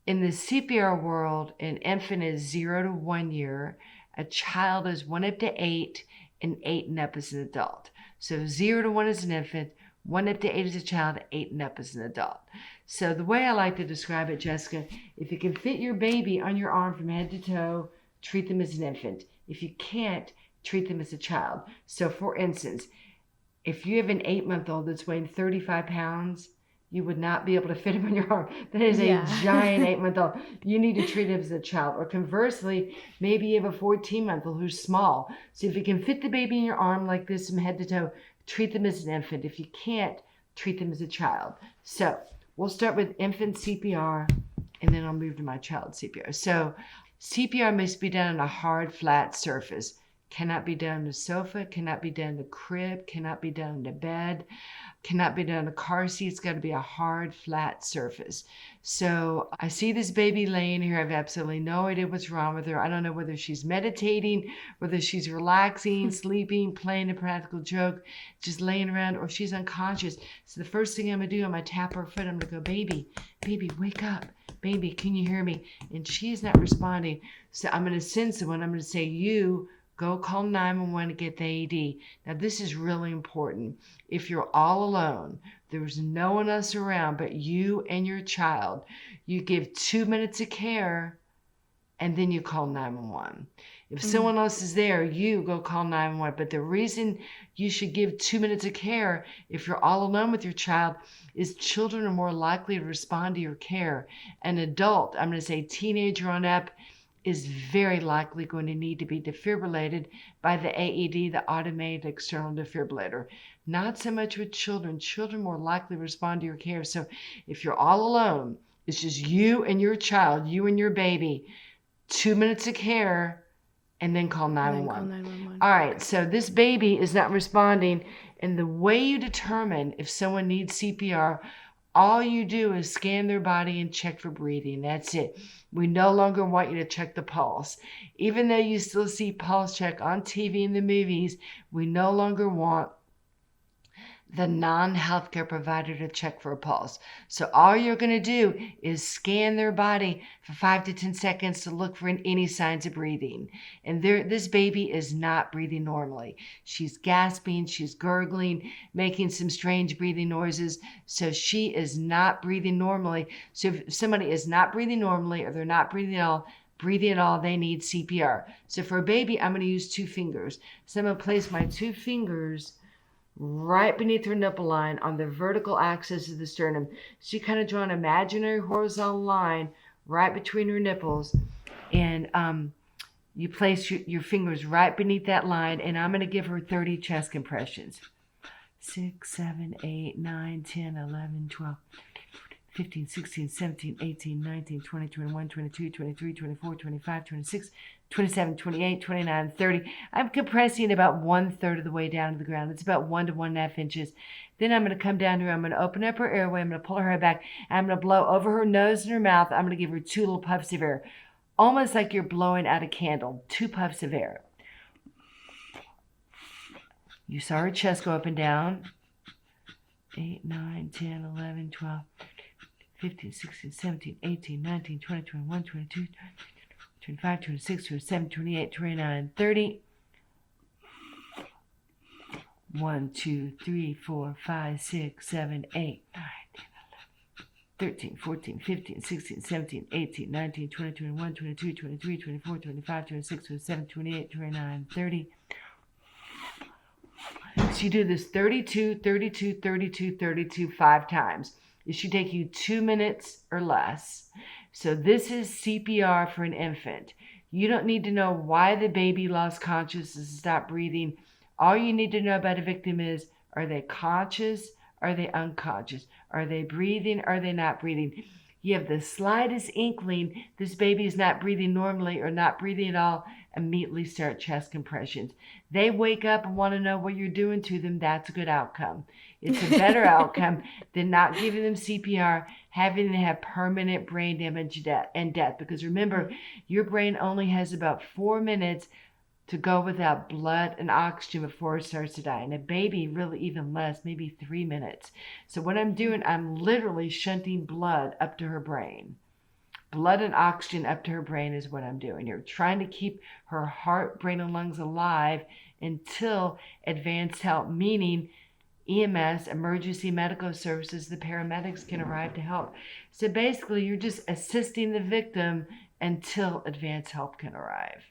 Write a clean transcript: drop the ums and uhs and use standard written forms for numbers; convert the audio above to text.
In the CPR world, an infant is 0 to 1 year, a child is 1 up to 8, and 8 and up is an adult. So 0 to 1 is an infant, 1 up to 8 is a child, 8 and up is an adult. So the way I like to describe it, Jessica, if you can fit your baby on your arm from head to toe, treat them as an infant. If you can't, treat them as a child. So for instance, if you have an 8-month-old that's weighing 35 pounds, you would not be able to fit him on your arm. That is a giant 8-month-old. You need to treat him as a child. Or conversely, maybe you have a 14-month-old who's small. So if you can fit the baby in your arm like this from head to toe, treat them as an infant. If you can't, treat them as a child. So we'll start with infant CPR, and then I'll move to my child CPR. So CPR must be done on a hard, flat surface. Cannot be done on a sofa, cannot be done in a crib, cannot be done in a bed, cannot be done in a car seat. It's got to be a hard, flat surface. So I see this baby laying here. I have absolutely no idea what's wrong with her. I don't know whether she's meditating, whether she's relaxing, sleeping, playing a practical joke, just laying around, or she's unconscious. So the first thing I'm going to do, I'm going to tap her foot. I'm going to go, baby, wake up. Baby, can you hear me? And she's not responding. So I'm going to send someone. I'm going to say, you go call 911 to get the AED. Now, this is really important. If you're all alone, there's no one else around but you and your child, you give 2 minutes of care and then you call 911. If someone else is there, you go call 911. But the reason you should give 2 minutes of care if you're all alone with your child is children are more likely to respond to your care. An adult, I'm going to say teenager on up, is very likely going to need to be defibrillated by the AED, the automated external defibrillator. Not so much with children. Children more likely respond to your care. So if you're all alone, it's just you and your child, you and your baby, 2 minutes of care, and then call 911. All right, so this baby is not responding. And the way you determine if someone needs CPR, all you do is scan their body and check for breathing. That's it. We no longer want you to check the pulse. Even though you still see pulse check on TV and the movies, we no longer want the non-healthcare provider to check for a pulse. So all you're going to do is scan their body for 5 to 10 seconds to look for any signs of breathing. And this baby is not breathing normally. She's gasping, she's gurgling, making some strange breathing noises. So she is not breathing normally. So if somebody is not breathing normally or they're not breathing at all, they need CPR. So for a baby, I'm going to use 2 fingers. So I'm going to place my 2 fingers right beneath her nipple line on the vertical axis of the sternum. So you kind of draw an imaginary horizontal line right between her nipples, and you place your fingers right beneath that line, and I'm going to give her 30 chest compressions. 6, 7, 8, 9, 10, 11, 12, 15, 16, 17, 18, 19, 20, 21, 22, 23, 24, 25, 26, 27, 28, 29, 30. I'm compressing about 1/3 of the way down to the ground. It's about 1 to 1.5 inches. Then I'm going to come down to her. I'm going to open up her airway. I'm going to pull her head back. And I'm going to blow over her nose and her mouth. I'm going to give her 2 little puffs of air, almost like you're blowing out a candle. 2 puffs of air. You saw her chest go up and down. 8, 9, 10, 11, 12, 15, 16, 17, 18, 19, 20, 21, 22, 25, 26, 27, 28, 29, 30. 1, 2, 3, 4, 5, 6, 7, 8, 9, 10, 11, 13, 14, 15, 16, 17, 18, 19, 20, 21, 22, 23, 24, 25, 26, 27, 28, 29, 30. So you do this 32, 32, 32, 32, 5 times. It should take you 2 minutes or less. So this is CPR for an infant. You don't need to know why the baby lost consciousness and stopped breathing. All you need to know about a victim is, are they conscious? Are they unconscious? Are they breathing? Are they not breathing? You have the slightest inkling this baby is not breathing normally or not breathing at all, immediately start chest compressions. They wake up and want to know what you're doing to them. That's a good outcome. It's a better outcome than not giving them CPR, having them have permanent brain damage and death. Because remember, your brain only has about 4 minutes to go without blood and oxygen before it starts to die. And a baby, really even less, maybe 3 minutes. So what I'm doing, I'm literally shunting blood up to her brain. blood and oxygen up to her brain is what I'm doing. You're trying to keep her heart, brain, and lungs alive until advanced help, meaning EMS, emergency medical services, the paramedics can arrive to help. So basically, you're just assisting the victim until advanced help can arrive.